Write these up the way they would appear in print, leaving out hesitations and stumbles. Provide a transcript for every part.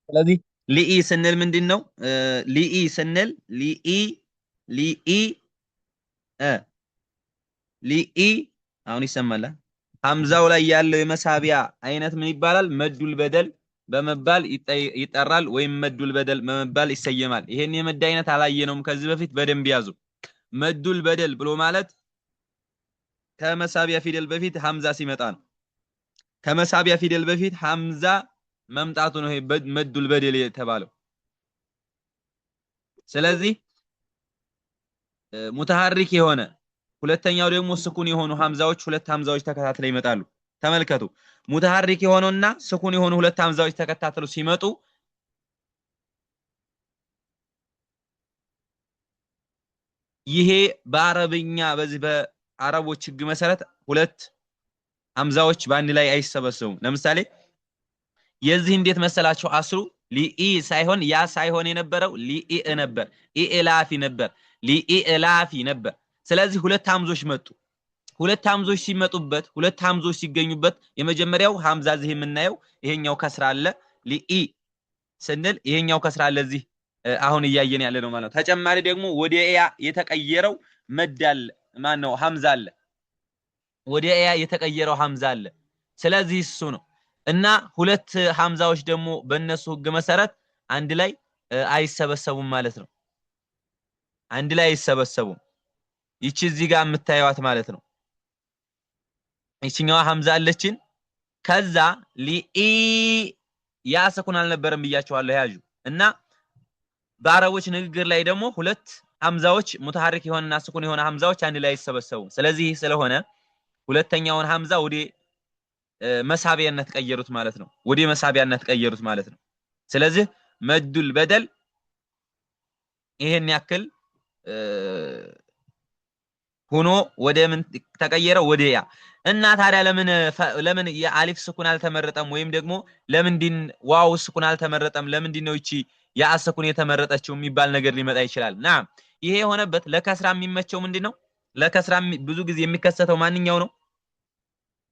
ስለዚህ ሊኢ ስንል ምንድነው? ሊኢ ስንል ሊኢ እ ሊኢ አሁን ይሰማል። ሐምዛው ላይ ያለው የመሳቢያ አይነት ምን ይባላል? መዱል በደል በመባል ይጠራል፣ ወይም መዱል በደል በመባል ይሰየማል። ይሄን የመድ አይነት አላየነውም ከዚህ በፊት፣ በደንብ ያዙ። መዱል በደል ብሎ ማለት ከመሳቢያ ፊደል በፊት ሐምዛ ሲመጣ ነው። ከመሳቢያ ፊደል በፊት ሐምዛ መምጣቱ ነው ይሄ መዱል በደል የተባለው። ስለዚህ ሙተሐሪክ የሆነ ሁለተኛው ደግሞ ስኩን የሆኑ ሐምዛዎች፣ ሁለት ሐምዛዎች ተከታትለው ይመጣሉ። ተመልከቱ፣ ሙተሐሪክ የሆነውና ስኩን የሆኑ ሁለት ሐምዛዎች ተከታትለው ሲመጡ ይሄ በአረብኛ በዚህ በአረቦች ህግ መሰረት ሁለት ሐምዛዎች በአንድ ላይ አይሰበሰቡም። ለምሳሌ የዚህ እንዴት መሰላችሁ? አስሩ ሊኢ ሳይሆን ያ ሳይሆን የነበረው ሊኢ ነበር፣ ኢላፊ ነበር፣ ሊኢላፊ ነበር። ስለዚህ ሁለት ሐምዞች መጡ። ሁለት ሐምዞች ሲመጡበት፣ ሁለት ሐምዞች ሲገኙበት የመጀመሪያው ሐምዛ እዚህ የምናየው ይሄኛው ከስራ አለ። ሊኢ ስንል ይሄኛው ከስራ አለ እዚህ አሁን እያየን ያለ ነው ማለት ነው። ተጨማሪ ደግሞ ወደ ያ የተቀየረው መድ አለ፣ ማን ነው? ሐምዛ አለ። ወደ ያ የተቀየረው ሐምዛ አለ። ስለዚህ እሱ ነው። እና ሁለት ሐምዛዎች ደግሞ በእነሱ ህግ መሰረት አንድ ላይ አይሰበሰቡም ማለት ነው። አንድ ላይ አይሰበሰቡም። ይቺ እዚህ ጋር የምታዩት ማለት ነው። ይቺኛዋ ሐምዛ አለችን። ከዛ ሊኢ ያ ስኩን አልነበረም ብያቸዋለሁ፣ ያዡ። እና በአረቦች ንግግር ላይ ደግሞ ሁለት ሐምዛዎች ሙተሐሪክ የሆነና ስኩን የሆነ ሐምዛዎች አንድ ላይ አይሰበሰቡም። ስለዚህ ስለሆነ ሁለተኛውን ሐምዛ ወደ መሳቢያነት ቀየሩት ማለት ነው። ወደ መሳቢያነት ቀየሩት ማለት ነው። ስለዚህ መዱል በደል ይሄን ያክል ሆኖ ወደ ምን ተቀየረ? ወደ ያ። እና ታዲያ ለምን የአሊፍ ስኩን አልተመረጠም? ወይም ደግሞ ለምንድን ዋው ስኩን አልተመረጠም? ለምንድን ነው እቺ ያ ስኩን የተመረጠችው የሚባል ነገር ሊመጣ ይችላል። ናም ይሄ የሆነበት ለከስራ የሚመቸው ምንድነው? ለከስራ ብዙ ጊዜ የሚከሰተው ማንኛው ነው?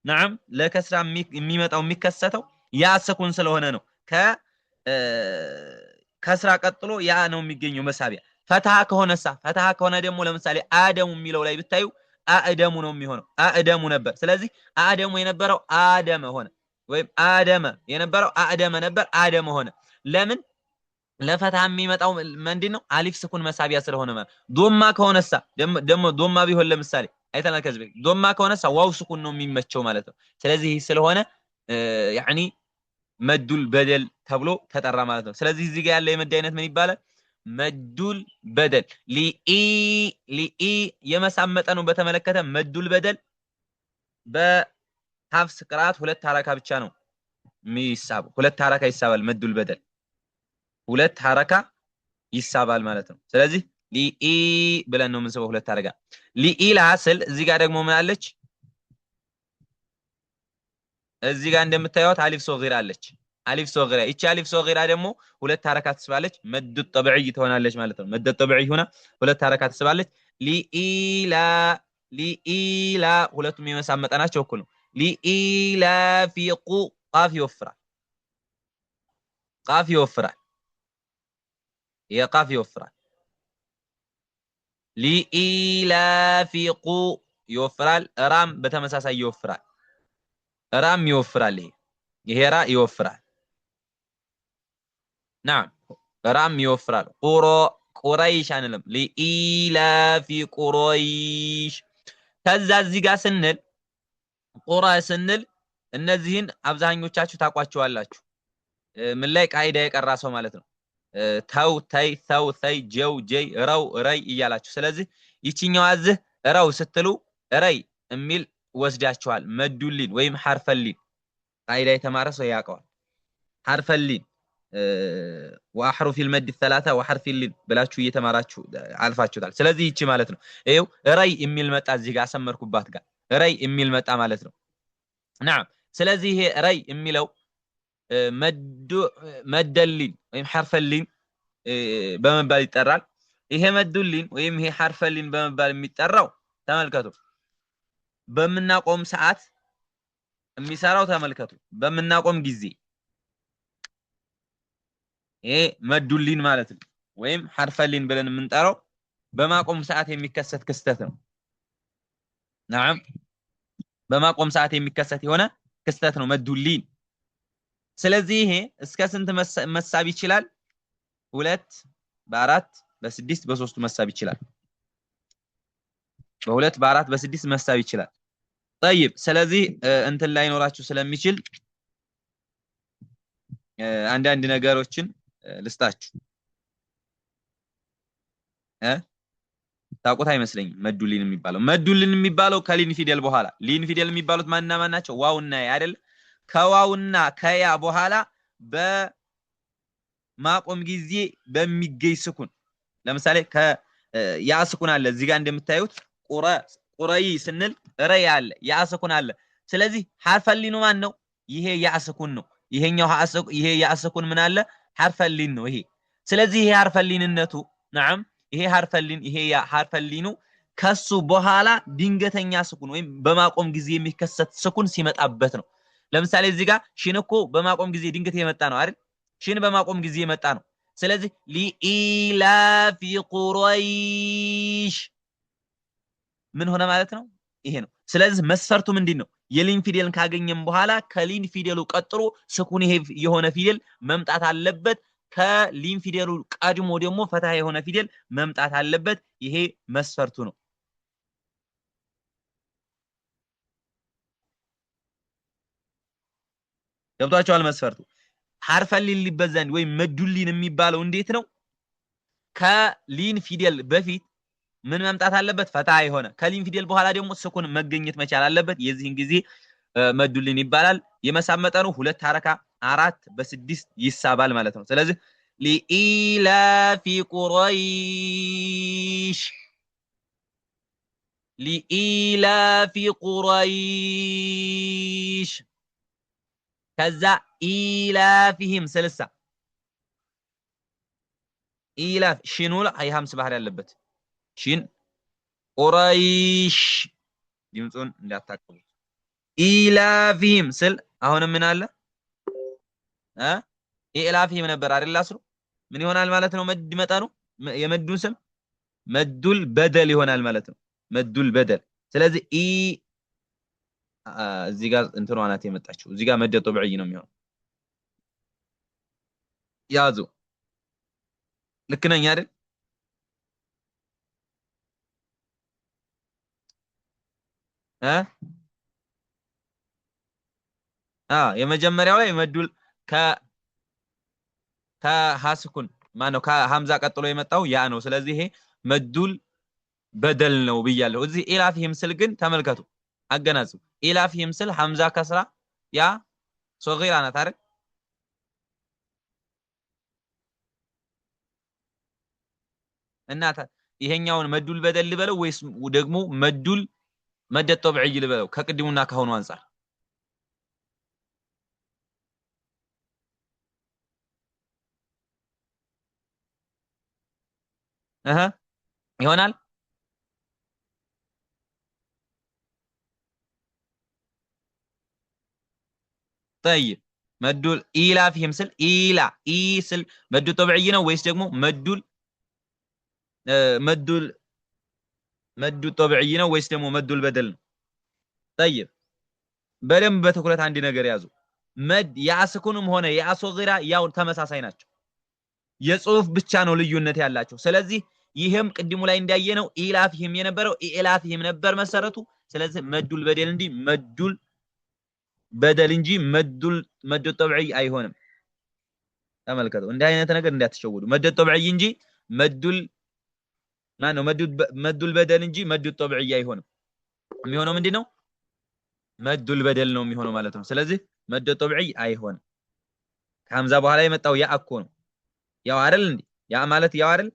ናም ለከስራ የሚመጣው የሚከሰተው ያ ስኩን ስለሆነ ነው። ከስራ ቀጥሎ ያ ነው የሚገኘው መሳቢያ። ፈትሃ ከሆነሳ ፈትሃ ከሆነ ደግሞ ለምሳሌ አደሙ የሚለው ላይ ብታዩ አእደሙ ነው የሚሆነው። አእደሙ ነበር። ስለዚህ አእደሙ የነበረው አደመ ሆነ፣ ወይም አደመ የነበረው አእደመ ነበር፣ አደመ ሆነ። ለምን? ለፈትሃ የሚመጣው ምንድነው? አሊፍ ስኩን መሳቢያ ስለሆነ ማለት። ዶማ ከሆነሳ ደግሞ ዶማ ቢሆን ለምሳሌ አይተናል ከዚህ በፊት። ዶማ ከሆነሳ ዋው ስኩን ነው የሚመቸው ማለት ነው። ስለዚህ ስለሆነ ያኒ መዱል በደል ተብሎ ተጠራ ማለት ነው። ስለዚህ እዚህ ጋር ያለ የመድ አይነት ምን ይባላል? መዱል በደል። ሊኢ የመሳብ መጠኑን በተመለከተ መዱል በደል በሐፍስ ቅራት ሁለት ሐረካ ብቻ ነው የሚሳበው። ሁለት ሐረካ ይሳባል መዱል በደል፣ ሁለት ሐረካ ይሳባል ማለት ነው። ስለዚህ ሊኢ ብለን ነው የምንስበው ሁለት ሐረካ። ሊኢላ ስል እዚህ ጋር ደግሞ ምን አለች? እዚህ ጋር እንደምታዩት አሊፍ ሶጊራ አለች። አሊፍ ሶጊራ፣ እቺ አሊፍ ሶጊራ ደግሞ ሁለት ሐረካት ትስባለች፣ መድ ጠብዒ ትሆናለች ማለት ነው። መድ ጠብዒ ሆና ሁለት ሐረካት ትስባለች። ሊኢላ ሁለቱም የመሳብ መጠናቸው እኩል ነው። ሊኢላ ፊቁ ቃፍ ይወፍራል፣ ቃፍ ይወፍራል፣ የቃፍ ይወፍራል። ሊኢላ ፊቁ ይወፍራል። ራም በተመሳሳይ ይወፍራል። ራም ይወፍራል። ይሄ ራ ይወፍራል። ናም ራም ይወፍራል። ቁረይሽ አንልም። ሊኢላፊ ቁረይሽ። ከዛ እዚህ ጋር ስንል ቁራ ስንል እነዚህን አብዛኞቻችሁ ታቋቸዋላችሁ። ምን ላይ ቃይዳ የቀራ ሰው ማለት ነው። ተው፣ ተይ፣ ተው፣ ተይ፣ ጀው፣ ጀይ፣ ረው፣ ረይ እያላችሁ። ስለዚህ ይችኛው እዚህ ረው ስትሉ ረይ የሚል ወስዳችኋል። መዱሊን ወይም ሐርፈሊን ቃይዳ የተማረ ሰው ያውቀዋል። ሐርፈሊን ወአሕሩፊ المد الثلاثه وحرف اللين ብላችሁ እየተማራችሁ አልፋችሁታል። ስለዚህ ይቺ ማለት ነው። ይሄው ረይ የሚል መጣ እዚህ ጋር አሰመርኩባት ጋር ረይ የሚል መጣ ማለት ነው። ናም ስለዚህ ይሄ ረይ የሚለው መደሊን ወይም ሐርፈሊን በመባል ይጠራል። ይሄ መዱሊን ወይም ይሄ ሐርፈሊን በመባል የሚጠራው ተመልከቱ፣ በምናቆም ሰዓት የሚሰራው ተመልከቱ። በምናቆም ጊዜ ይሄ መዱሊን ማለት ነው ወይም ሐርፈሊን ብለን የምንጠራው በማቆም ሰዓት የሚከሰት ክስተት ነው نعم በማቆም ሰዓት የሚከሰት የሆነ ክስተት ነው መዱሊን ስለዚህ ይሄ እስከ ስንት መሳብ ይችላል ሁለት በአራት በስድስት በሶስቱ መሳብ ይችላል በሁለት በአራት በስድስት መሳብ ይችላል طيب ስለዚህ እንትን ላይ ኖራችሁ ስለሚችል አንዳንድ ነገሮችን ልስጣችሁ ታውቁት አይመስለኝም መዱሊን የሚባለው ከሊን ፊደል በኋላ ሊን ፊደል የሚባሉት ማንና ማን ናቸው ዋውና ያ አይደል ከዋውና ከያ በኋላ በማቆም ጊዜ በሚገኝ ስኩን ለምሳሌ ያ ስኩን አለ እዚህ ጋር እንደምታዩት ቁረይ ስንል ረይ አለ ያ ስኩን አለ ስለዚህ ሐርፈሊኑ ማን ነው ይሄ ያ ስኩን ነው ይሄኛው ይሄ ያ ስኩን ምን አለ ሐርፈሊን ነው ይሄ ስለዚህ ይሄ ሐርፈሊንነቱ نعم ይሄ ሐርፈሊን ይሄ ያ ሐርፈሊኑ ከሱ በኋላ ድንገተኛ ስኩን ወይም በማቆም ጊዜ የሚከሰት ስኩን ሲመጣበት ነው ለምሳሌ እዚህ ጋር ሺን እኮ በማቆም ጊዜ ድንገት የመጣ ነው አይደል ሺን በማቆም ጊዜ የመጣ ነው ስለዚህ ሊኢላፊ ቁረይሽ ምን ሆነ ማለት ነው ይሄ ነው ስለዚህ መስፈርቱ ምንድነው የሊን ፊደልን ካገኘን በኋላ ከሊን ፊደሉ ቀጥሎ ስኩን ይሄ የሆነ ፊደል መምጣት አለበት ከሊን ፊደሉ ቀድሞ ደግሞ ፈታህ የሆነ ፊደል መምጣት አለበት ይሄ መስፈርቱ ነው ገብቷችኋል መስፈርቱ ሐርፈሊን ሊበዛን ወይ መዱሊን የሚባለው እንዴት ነው ከሊን ፊደል በፊት ምን መምጣት አለበት ፈታህ የሆነ ከሊን ፊደል በኋላ ደግሞ ስኩን መገኘት መቻል አለበት የዚህን ጊዜ መዱሊን ይባላል የመሳብ መጠኑ 2 ሐረካ 4 በ6 ይሳባል ማለት ነው ስለዚህ ሊኢላፊ ቁረይሽ ከዛ ኢላፊህም ስልሳ ኢላፍ ሽኑል አይ ሀምስ ባህር ያለበት ሽን ቁረይሽ ድምጹን እንዳታቀቡ ኢላፊህም ስል አሁንም ምን አለ ኢላፊህም ነበር አይደል አስሩ ምን ይሆናል ማለት ነው መድ መጣኑ የመዱን ስም መዱል በደል ይሆናል ማለት ነው መዱል በደል ስለዚህ እዚህ ጋር እንትኑ አናት የመጣችው እዚህ ጋር መደ ጦብዒ ነው የሚሆነው ያዙ ልክ ነኝ አይደል የመጀመሪያው ላይ መዱል ከሐስኩን ማነው ከሐምዛ ቀጥሎ የመጣው ያ ነው ስለዚህ ይሄ መዱል በደል ነው ብያለሁ እዚህ ኢላፊህም ስል ግን ተመልከቱ አገናዝቡ ኢላፊህም ስል ሐምዛ ከስራ ያ ሶጊራ ናት አይደል እና ይሄኛውን መዱል በደል ልበለው ወይስ ደግሞ መዱል መደ ጦብዒ ልበለው ከቅድሙና ከሆኑ አንፃር ይሆናል طيب مدول إيلا فيهم سل إيلا إيسل مدول طبيعي ويس ደግሞ مدول طبيعي ወይስ ደግሞ መዱል በደል ነው طيب በደንብ በትኩረት አንድ ነገር ያዙ መድ ያስኩንም ሆነ ያሶጊራ ያው ተመሳሳይ ናቸው የጽሁፍ ብቻ ነው ልዩነት ያላቸው ስለዚህ ይሄም ቅድሙ ላይ እንዳየነው ኢላፊህም የነበረው ኢላፊህም ነበር መሰረቱ ስለዚህ መዱል በደል እንጂ መዱል በደል እንጂ መድ ጦብዒ አይሆንም ተመልከቱ እንደ አይነት ነገር እንዳትሸውዱ መድ ጦብዒ እንጂ መዱል ማነው መዱል በደል እንጂ መድ ጦብዒ አይሆንም የሚሆነው ምንድነው መዱል በደል ነው የሚሆነው ማለት ነው ስለዚህ መድ ጦብዒ አይሆንም ከሐምዛ በኋላ የመጣው ያ እኮ ነው ያው አይደል እንዴ ያ ማለት ያው አይደል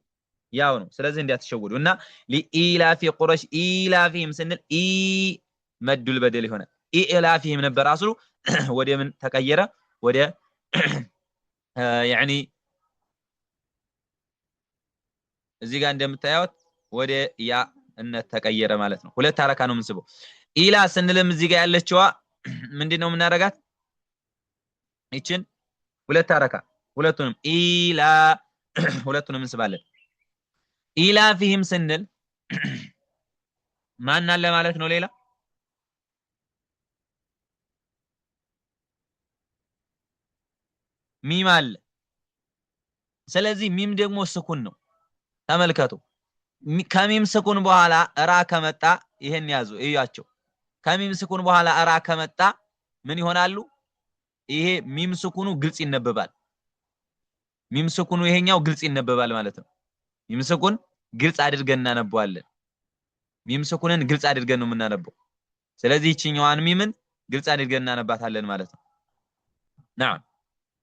ያው ነው ስለዚህ እንዳትሸውዱ እና ለኢላፊ ቁረይሽ ኢላፊህም ስንል መዱል በደል ይሆናል ኢላፊህም ነበር አስሉ ወደ ምን ተቀየረ ወደ يعني እዚህ ጋር እንደምታዩት ወደ ያ ተቀየረ ማለት ነው ሁለት ሐረካ ነው የምንስበው ኢላ ስንልም እዚህ ጋር ያለችዋ ምንድነው የምናረጋት ይችን ሁለት ሐረካ ሁለቱንም ኢላ ሁለቱንም እንስባለን ኢላ ፊህም ስንል ማን አለ ማለት ነው ሌላ ሚም አለ ስለዚህ ሚም ደግሞ ስኩን ነው ተመልከቱ ከሚም ስኩን በኋላ ራ ከመጣ ይሄን ያዙ እያቸው ከሚም ስኩን በኋላ ራ ከመጣ ምን ይሆናሉ ይሄ ሚም ስኩኑ ግልጽ ይነበባል ሚም ስኩኑ ይሄኛው ግልጽ ይነበባል ማለት ነው ሚም ስኩን ግልጽ አድርገን እናነበዋለን ሚም ስኩንን ግልጽ አድርገን ነው የምናነበው ስለዚህ እቺኛዋን ሚምን ግልጽ አድርገን እናነባታለን ማለት ነው نعم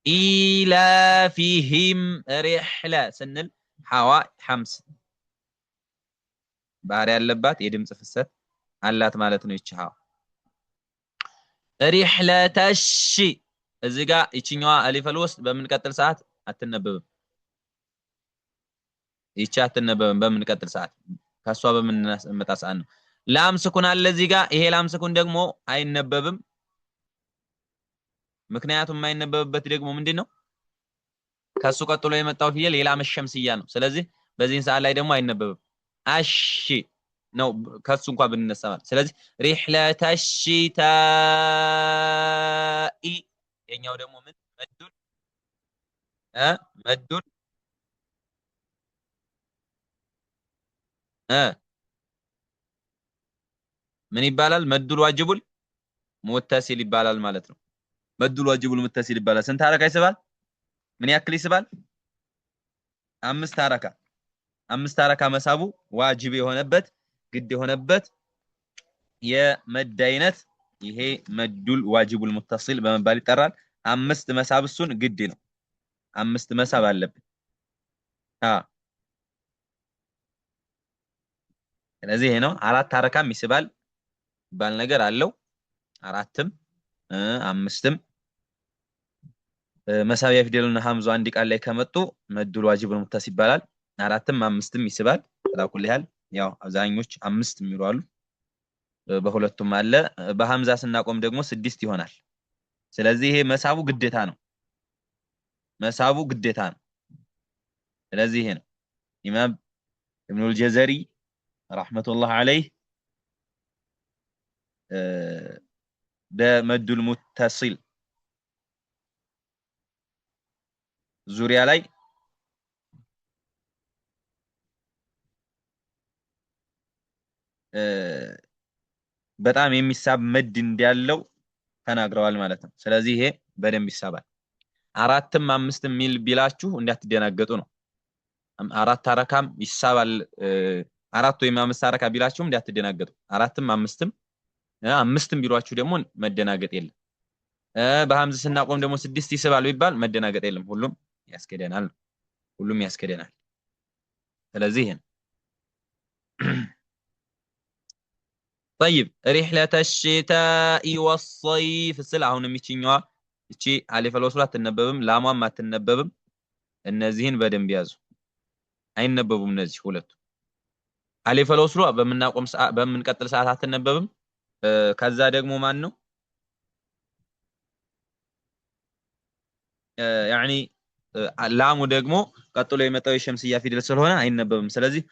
ኢላ ፊህም ሪህለ ስንል ሐዋ ሐምስ ባህሪ ያለባት የድምጽ ፍሰት አላት ማለት ነው ይቺ ሐዋ ሪህለተሽ እዚህ ጋር እቺኛዋ አሊፈል ወስጥ በምንቀጥል ሰዓት አትነበብም ይቺ አትነበብም በምንቀጥል ሰዓት ከሷ በምንመጣ ሰዓት ነው ላም ስኩን አለ እዚህ ጋር ይሄ ላም ስኩን ደግሞ አይነበብም ምክንያቱም የማይነበብበት ደግሞ ምንድነው ከሱ ቀጥሎ የመጣው ፊደል ሌላ መሸምስያ ነው ስለዚህ በዚህ ሰዓት ላይ ደግሞ አይነበብም አሽ ነው ከሱ እንኳን ብንነሳ ማለት ስለዚህ ሪህለተሽታኢ የኛው ደግሞ ምን መዱል መዱል ምን ይባላል መዱል ዋጅቡል ሙተሲል ይባላል ማለት ነው መዱል ዋጅቡል ሙተሲል ይባላል ስንት ሐረካ ይስባል ምን ያክል ይስባል አምስት ሐረካ መሳቡ ዋጅብ የሆነበት ግድ የሆነበት የመድ አይነት ይሄ መዱል ዋጅቡል ሙተሲል በመባል ይጠራል አምስት መሳብ እሱን ግድ ነው አምስት መሳብ አለበት ስለዚህ ይሄ ነው አራት ሐረካም ይስባል ባል ነገር አለው አራትም አምስትም መሳቢያ ፊደልና ሐምዛ አንድ ቃል ላይ ከመጡ መዱል ዋጅቡል ሙተሲል ይባላል አራትም አምስትም ይስባል ተላኩል ይላል ያው አብዛኞች አምስት የሚሉ አሉ በሁለቱም አለ በሐምዛ ስናቆም ደግሞ 6 ይሆናል ስለዚህ ይሄ መሳቡ ግዴታ ነው ስለዚህ ይሄ ነው ኢማም ኢብኑል ጀዘሪ ረህመቱላህ ዐለይህ በመዱል ሙተሲል ዙሪያ ላይ በጣም የሚሳብ መድ እንዲያለው ተናግረዋል ማለት ነው ስለዚህ ይሄ በደንብ ይሳባል አራትም አምስትም ሚል ቢላችሁ እንዳትደናገጡ ነው አራት ሐረካም ይሳባል አራት ወይም አምስት ሐረካ ቢላችሁም እንዳትደናገጡ አራትም አምስትም ቢሏችሁ ደግሞ መደናገጥ የለም በሐምዝ ስናቆም ደግሞ 6 ይስባል ቢባል መደናገጥ የለም ሁሉም ያስከደናል ስለዚህ ይሄን طيب رحلة الشتاء والصيف ስለ አሁንም ይችኛዋ እቺ አሊፍ አልወስላ አትነበብም ላሟም አትነበብም እነዚህን በደንብ ያዙ አይነበቡም እነዚህ ሁለቱ አሊፍ አልወስላ በምንቀጥል ሰዓት አትነበብም ከዛ ደግሞ ማን ነው يعني ላሙ ደግሞ ቀጥሎ የመጣው የሸምስያ ፊደል ስለሆነ አይነበብም ስለዚህ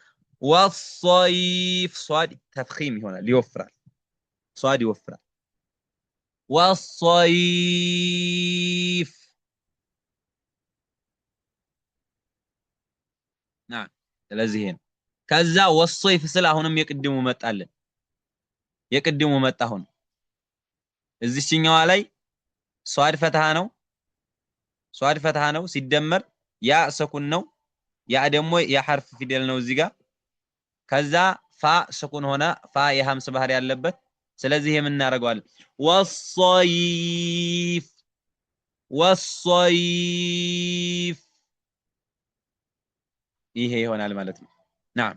والصيف صاد تفخيم هنا ليوفر صاد يوفر والصيف نعم لذين كذا والصيف سلا هونم يقدموا መጣለን يقدموا መጣ አሁን እዚህኛው ላይ ሷድ ፈትሃ ነው ሲደመር ያ ሰኩን ነው ያ ደግሞ የሐርፍ ፊደል ነው እዚህ ጋር ከዛ ፋ ስኩን ሆነ ፋ የሐምስ ባህሪ ያለበት ስለዚህ የምናረጋዋለን والصيف ይሄ ይሆናል ማለት ነው نعم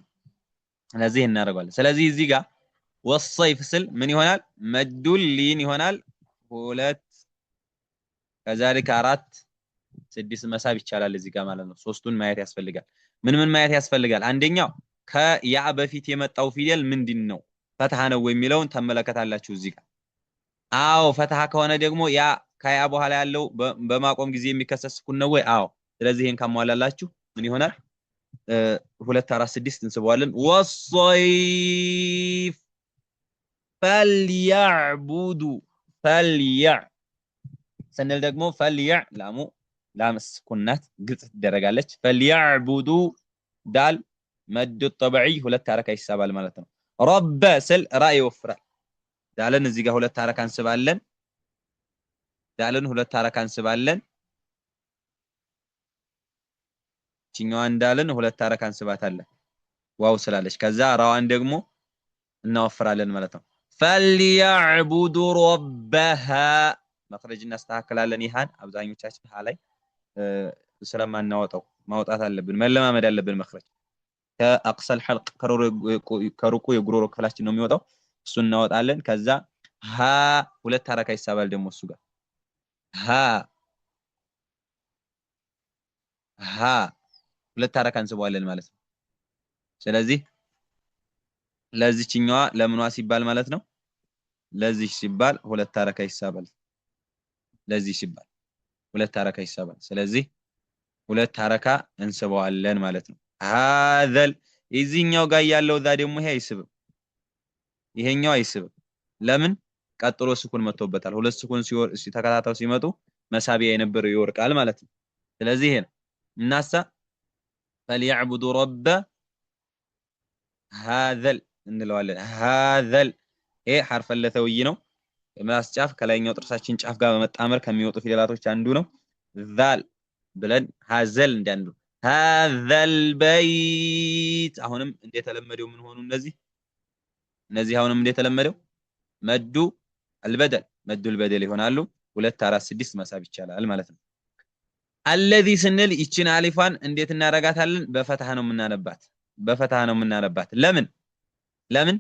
ስለዚህ እናረጋዋለን ስለዚህ እዚህ ጋር والصيف ስል ምን ይሆናል መዱል ሊን ይሆናል ሁለት ከዛልክ አራት 6 መሳብ ይቻላል እዚህ ጋር ማለት ነው ሶስቱን ማየት ያስፈልጋል ምን ማየት ያስፈልጋል አንደኛው ከያ በፊት የመጣው ፊደል ምንድነው ፈትሃ ነው የሚለውን ተመለከታላችሁ እዚህ ጋር አዎ ፈትሃ ከሆነ ደግሞ ያ ከያ በኋላ ያለው በማቆም ጊዜ የሚከሰት ስኩን ነው ወይ? አዎ። ስለዚህ ይሄን ካሟላላችሁ ምን ይሆናል? 2 4 6 እንስበዋለን። ወሶይፍ ፈልያዕቡዱ ፈልያ ስንል ደግሞ ፈልያ ላሙ ላምስ ኩናት ግልጽ ትደረጋለች። ፈልያዕቡዱ ዳል መድ ጠብዒ 2 ሐረካ ይሳባል ማለት ነው። ረበ ስል ራ ይወፍራል። ዳልን እዚህ ጋር 2 ሐረካ እንስባለን። ዳልን 2 ሐረካ እንስባለን። ቺኛዋን ዳልን 2 ሐረካ እንስባታለን ዋው ስላለች። ከዛ ራዋን ደግሞ እናወፍራለን ማለት ነው። ፈልያዕቡዱ ረበሃ መخرج እናስተካክላለን። ይሃን አብዛኞቻችን ሀ ላይ ስለማናወጣው ማውጣት አለብን፣ መለማመድ አለብን። መخرج ከአቅሰል ሐልቅ ከሩቁ የጉሮሮ ክፍላችን ነው የሚወጣው። እሱን እናወጣለን። ከዛ ሀ 2 ሐረካ ይሳባል ደግሞ እሱ ጋር ሀ 2 ሐረካ እንስበዋለን ማለት ነው። ስለዚህ ለዚህኛዋ ለምኗ ሲባል ማለት ነው ለዚህ ሲባል 2 ሐረካ ይሳባል። ለዚህ ሲባል 2 ሐረካ ይሳባል። ስለዚህ 2 ሐረካ እንስበዋለን ማለት ነው። هذا እዚህኛው ጋር ያለው ዛ ደግሞ ይሄ አይስብም፣ ይሄኛው አይስብም። ለምን? ቀጥሎ ስኩን መጥቶበታል። 2 ስኩን ተከታተው ሲመጡ መሳቢያ የነበረው ይወርቃል ማለት ነው። ስለዚህ ይሄ ነው እናሳ فليعبدوا رب هذا እንለዋለን። هذا ይሄ ሐርፈ ለተውይ ነው። ምላስ ጫፍ ከላይኛው ጥርሳችን ጫፍ ጋር በመጣመር ከሚወጡ ፊደላቶች አንዱ ነው። ዛል ብለን ሀዘል እንዳንዱ هذا البيت አሁንም እንደተለመደው ምን ሆኑ እነዚህ አሁንም እንደተለመደው መዱ البدل ይሆናሉ። 2 4 6 መሳብ ይቻላል ማለት ነው። الذي ስንል ይችን አሊፋን እንዴት እናረጋታለን? በፈትሃ ነው የምናነባት። ለምን?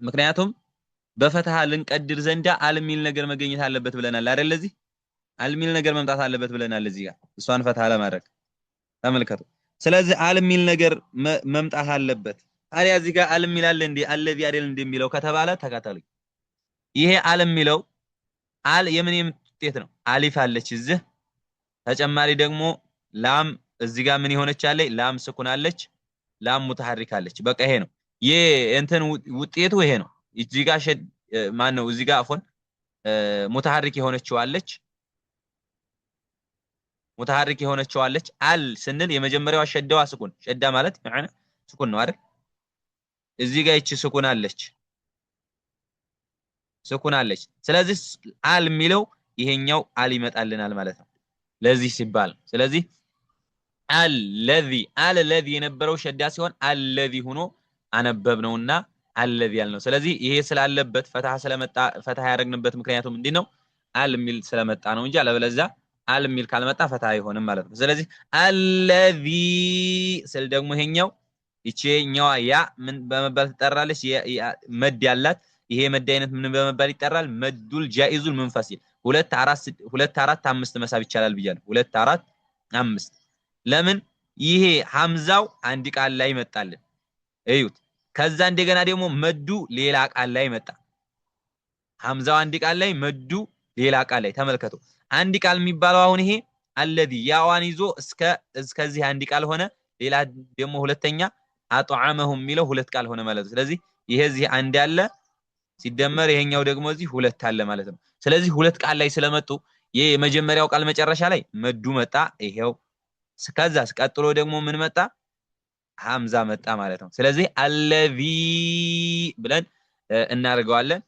ምክንያቱም በፈትሃ ልንቀድር ዘንዳ አልሚል ነገር መገኘት አለበት ብለናል አይደል? ለዚህ አልሚል ነገር መምጣት አለበት ብለናል። እዚህ ጋር እሷን ፈትሃ ለማድረግ ተመልከቱ። ስለዚህ አልሚል ነገር መምጣት አለበት። ታዲያ እዚህ ጋር አልሚል አለ እንዴ الذي አይደል እንደሚለው ከተባለ ተከታተሉኝ። ይሄ አልሚለው የምን ውጤት ነው? አሊፍ አለች እዚህ ተጨማሪ ደግሞ ላም እዚህ ጋር ምን ይሆነች አለ? ላም ስኩን አለች፣ ላም ሙተሐሪክ አለች። በቃ ይሄ ነው የእንትን ውጤቱ ይሄ ነው። እዚህ ጋር ማን ነው እዚህ ጋር አፎን ሙተሐሪክ የሆነችው አለች። አል ስንል የመጀመሪያዋ ሸዳዋ ስኩን፣ ሸዳ ማለት يعني ስኩን ነው አይደል? እዚህ ጋር እቺ ስኩን አለች። ስለዚህ አል የሚለው ይሄኛው አል ይመጣልናል ማለት ነው ለዚህ ሲባል። ስለዚህ الذي የነበረው ሸዳ ሲሆን الذي ሆኖ አነበብነውና الذي ያልነው። ስለዚህ ይሄ ስላለበት ፈትሃ ስለመጣ ፈትሃ ያደረግንበት ምክንያቱ ምንድነው? አል ሚል ስለመጣ ነው እንጂ አለበለዚያ አል ሚል ካልመጣ ፈትሃ አይሆንም ማለት ነው። ስለዚህ الذي ስል ደግሞ ይሄኛው ይቺኛው ያ ምን በመባል ትጠራለች? መድ ያላት ይሄ መድ አይነት ምን በመባል ይጠራል? መዱል ጃኢዙል ሙንፈሲል 2 4 5 መሳብ ይቻላል ብያለሁ። 2 4 5 ለምን? ይሄ ሐምዛው አንድ ቃል ላይ መጣልን እዩት። ከዛ እንደገና ደግሞ መዱ ሌላ ቃል ላይ መጣ። ሐምዛው አንድ ቃል ላይ መዱ ሌላ ቃል ላይ ተመልከቱ። አንድ ቃል የሚባለው አሁን ይሄ الذي ያዋን ይዞ እስከዚህ አንድ ቃል ሆነ። ሌላ ደግሞ ሁለተኛ አጥዓመሁም የሚለው 2 ቃል ሆነ ማለት ነው። ስለዚህ ይሄ እዚህ አንድ ያለ ሲደመር ይሄኛው ደግሞ እዚህ 2 አለ ማለት ነው። ስለዚህ 2 ቃል ላይ ስለመጡ የመጀመሪያው ቃል መጨረሻ ላይ መዱ መጣ ይሄው። ከዛ ቀጥሎ ደግሞ ምን መጣ? ሐምዛ መጣ ማለት ነው። ስለዚህ الذي ብለን እናርገዋለን።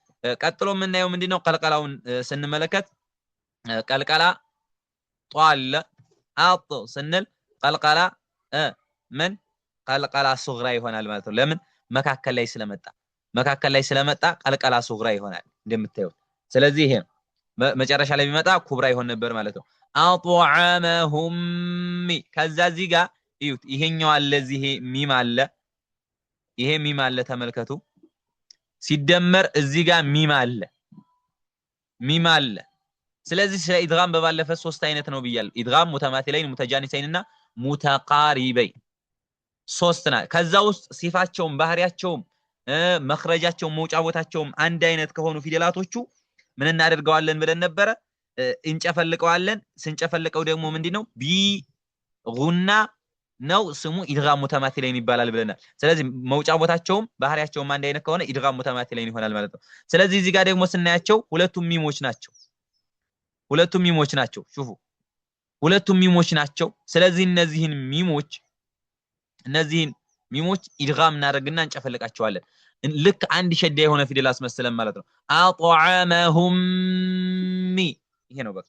ቀጥሎ የምናየው ምንድነው? ቀልቀላውን ስንመለከት ቀልቀላ ጧል አጥ ስንል ቀልቀላ ምን ቀልቀላ ሱግራ ይሆናል ማለት ነው። ለምን? መካከል ላይ ስለመጣ ቀልቀላ ሱግራ ይሆናል እንደምታዩት። ስለዚህ ይሄ መጨረሻ ላይ ቢመጣ ኩብራ ይሆን ነበር ማለት ነው። አጥዓመሁም ከዛ እዚህ ጋር እዩት። ይሄኛው አለ እዚህ ሚም አለ፣ ይሄ ሚም አለ ተመልከቱ። ሲደመር እዚህ ጋር ሚም አለ። ስለዚህ ስለ ኢድጋም በባለፈ 3 አይነት ነው ብያለሁ። ኢድጋም ሙተማቲለይን፣ ሙተጃኒሰይንና ሙተቃሪበይን 3 ና ከዛ ውስጥ ሲፋቸውም ባህሪያቸውም መخرጃቸውም መውጫ ቦታቸውም አንድ አይነት ከሆኑ ፊደላቶቹ ምን እናደርገዋለን ብለን ነበረ? እንጨፈልቀዋለን ስንጨፈልቀው ደግሞ ምንድነው ቢጉና ነው ስሙ ኢድጋም ሙተማቲለይን ይባላል ብለናል ስለዚህ መውጫ ቦታቸውም ባህሪያቸውም አንድ አይነት ከሆነ ኢድጋም ሙተማቲለይን ይሆናል ማለት ነው ስለዚህ እዚህ ጋር ደግሞ ስናያቸው ሁለቱም ሚሞች ናቸው ሹፉ ሁለቱም ሚሞች ናቸው ስለዚህ እነዚህን ሚሞች ኢድጋም እናደርግና እንጨፈልቃቸዋለን ልክ አንድ ሸዳ የሆነ ፊደል አስመስለን ማለት ነው አጥዓመሁም ይሄ ነው በቃ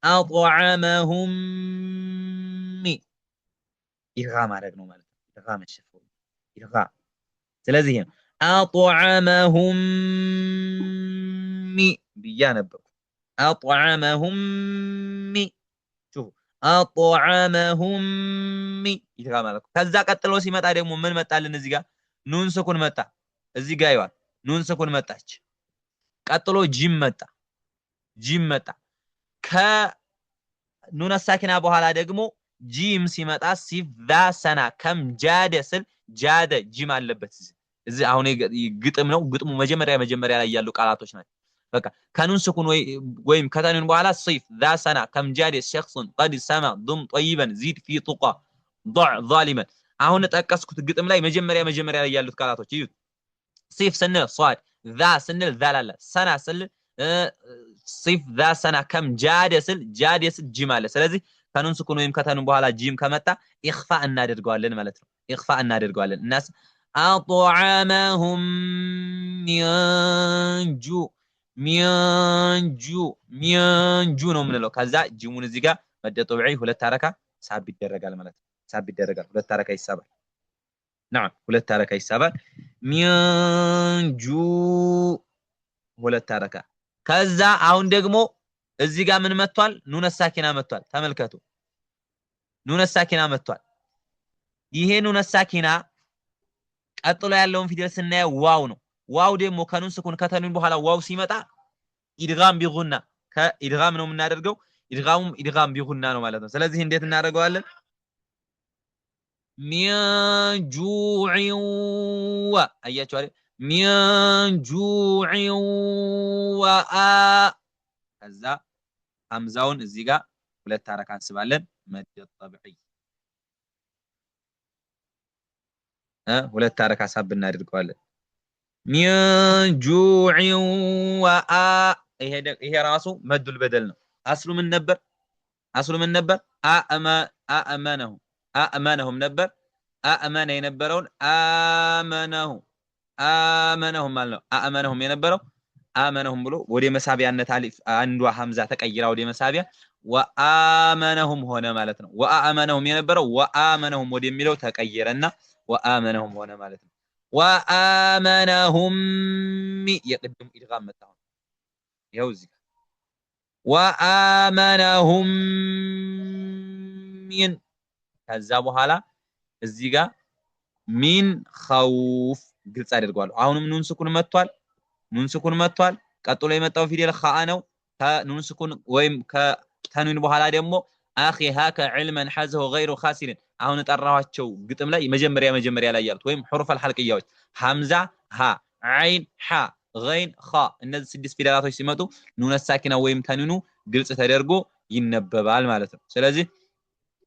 አጥዓመሁም ኢድጋም ማድረግ ነው ማለት ነው ኢድጋም ተሸፈው ኢድጋም ስለዚህ አጥዓመሁም ብያ ነበር አጥዓመሁም شوف አጥዓመሁም ኢድጋም ማለት ከዛ ቀጥሎ ሲመጣ ደግሞ ምን መጣልን እዚህ ጋር ኑን ስኩን መጣ እዚህ ጋር ይዋል ኑን ስኩን መጣች ቀጥሎ ጂም መጣ ከኑን ሳኪና በኋላ ደግሞ ጂም ሲመጣ ሲፍ ዛሰና ከም ጃደ ስል ጃደ ጂም አለበት እዚህ አሁን ግጥም ነው ግጥሙ መጀመሪያ ላይ ያሉ ቃላቶች ናቸው በቃ ካኑን ስኩን ወይም ከተኑን በኋላ ሲፍ ዛሰና ከም ጃደ شخص قد سما ضم طيبا زيد في طقا ضع ظالما አሁን ተጠቀስኩት ግጥም ላይ መጀመሪያ ላይ ያሉት ቃላቶች ይዩት ሲፍ ስንል ሷድ ዛ ስንል ዛላላ ሰና ስል ሲፍ ዛ ሰና ከም ጃደ ስል ጂም አለ ስለዚህ ካኑን ስኩን ወይም ከተኑን በኋላ ጂም ከመጣ ኢኽፋ እናደርገዋለን ማለት ነው ኢኽፋ እናደርገዋለን الناس اطعمهم ሚንጁ ነው ምንለው ከዛ ጂሙን እዚህ ጋር መደ ጦብዒ ሁለት አረካ ሳብ ይደረጋል ማለት ነው ሳብ ይደረጋል ሁለት አረካ ይሳባል نعم ሁለት አረካ ይሳባል ሚንጁ ሁለት አረካ ከዛ አሁን ደግሞ እዚህ ጋር ምን መጥቷል ኑነ ሳኪና መጥቷል ተመልከቱ ኑነ ሳኪና መጥቷል ይሄ ኑነ ሳኪና ቀጥሎ ያለውን ፊደል ስናየው ዋው ነው ዋው ደግሞ ከኑን ስኩን ከተኑን በኋላ ዋው ሲመጣ ኢድጋም ቢጉና ከኢድጋም ነው የምናደርገው ኢድጋም ቢጉና ነው ማለት ነው ስለዚህ እንዴት እናደርገዋለን ሚንጁዕ አያችሁ አይደል ሚንጁዕ ወአ ከዛ ሐምዛውን እዚህ ጋር ሁለት አረካ እንስባለን መድ ጠብዒ ሁለት አረካ ሳብ እናደርገዋለን ሚንጁዕ ወአ ይሄ ራሱ መዱል በደል ነው አስሉ ምን ነበር አእመነሁም ነበር አእመነ የነበረውን አመነሁም ማለት ነው አእመነሁም የነበረው አመነሁም ብሎ ወደ መሳቢያነት አሊፍ አንዷ ሐምዛ ተቀይራ ወደ መሳቢያ ወአመነሁም ሆነ ማለት ነው ወአመነሁም የነበረው ወአመነሁም ወደሚለው ተቀየረና ወአመነሁም ሆነ ማለት ነው ወአመነሁም የቅድም ኢድጋም መጣው ይሄው እዚህ ወአመነሁም ሚን ከዛ በኋላ እዚህ ጋር ሚን ኸውፍ ግልጽ አድርጓለሁ አሁንም ኑን ስኩን መጥቷል ቀጥሎ የመጣው ፊደል ኸአ ነው ከኑን ስኩን ወይም ከተኑን በኋላ ደግሞ አኺ ሃከ ዒልመን ሐዘሁ ገይሩ ኻሲርን አሁን ጠራዋቸው ግጥም ላይ መጀመሪያ ላይ ያሉት ወይም ሑሩፍ አልሐልቅያዎች ሐምዛ ሃ ዓይን ሐ ገይን ኸ እነዚህ ስድስት ፊደላቶች ሲመጡ ኑን ሳኪና ወይም ተኑኑ ግልጽ ተደርጎ ይነበባል ማለት ነው ስለዚህ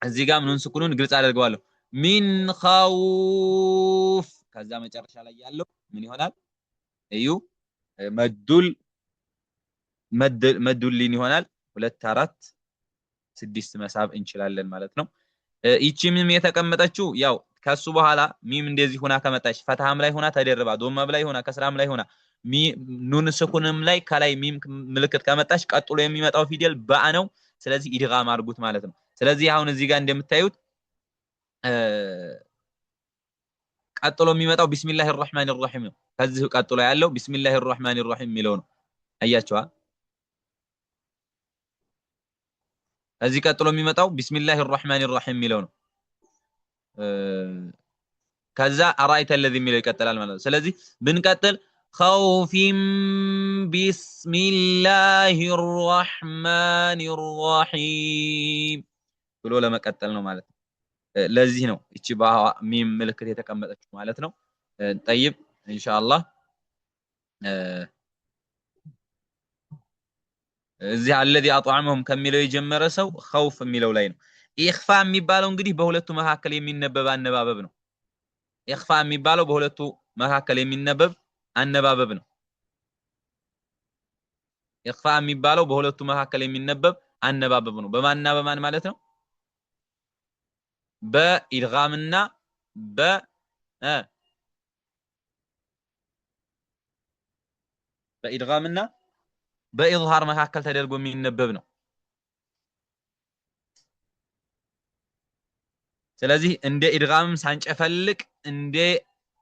እዚህ ጋር ኑን ስኩኑን ግልጽ አድርገዋለሁ ሚን ኸውፍ ከዛ መጨረሻ ላይ ያለው ምን ይሆናል እዩ መዱልን ይሆናል 2 4 6 መሳብ እንችላለን ማለት ነው እቺ ሚም የተቀመጠችው ያው ከሱ በኋላ ሚም እንደዚህ ሆና ከመጣች ፈትሃም ላይ ሆና ተደርባ ዶማም ላይ ሆና ከስራም ላይ ሆና ኑን ስኩንም ላይ ከላይ ሚም ምልክት ከመጣች ቀጥሎ የሚመጣው ፊደል ባአ ነው ስለዚህ ኢድጋም አድርጉት ማለት ነው ስለዚህ አሁን እዚህ ጋር እንደምታዩት ቀጥሎ የሚመጣው ቢስሚላሂር ረህማኒር ረሂም ነው ከዚህ ቀጥሎ ያለው ቢስሚላሂር ረህማኒር ረሂም ሚለው ነው አያችኋ እዚህ ቀጥሎ የሚመጣው ቢስሚላሂር ረህማኒር ረሂም ሚለው ነው ከዛ አራይተ الذي ሚለው ይቀጥላል ማለት ነው ስለዚህ ብንቀጥል ኸውፊን ቢስሚላሂር ረህማኒር ረሂም ብሎ ለመቀጠል ነው ማለት ነው ለዚህ ነው እቺ ሚም ምልክት የተቀመጠችው ማለት ነው طيب ኢንሻአላህ እዚህ الذي اطعمهم ከሚለው የጀመረ ሰው خوف የሚለው ላይ ነው ኢኽፋ የሚባለው እንግዲህ በሁለቱ መካከል የሚነበብ አነባበብ ነው ኢኽፋ የሚባለው በሁለቱ መካከል የሚነበብ አነባበብ ነው ኢኽፋ የሚባለው በሁለቱ መካከል የሚነበብ አነባበብ ነው በማንና በማን ማለት ነው በኢድጋምና በ በኢድጋምና በኢዝሃር መካከል ተደርጎ የሚነበብ ነው ስለዚህ እንደ ኢድጋምም ሳንጨፈልቅ እንደ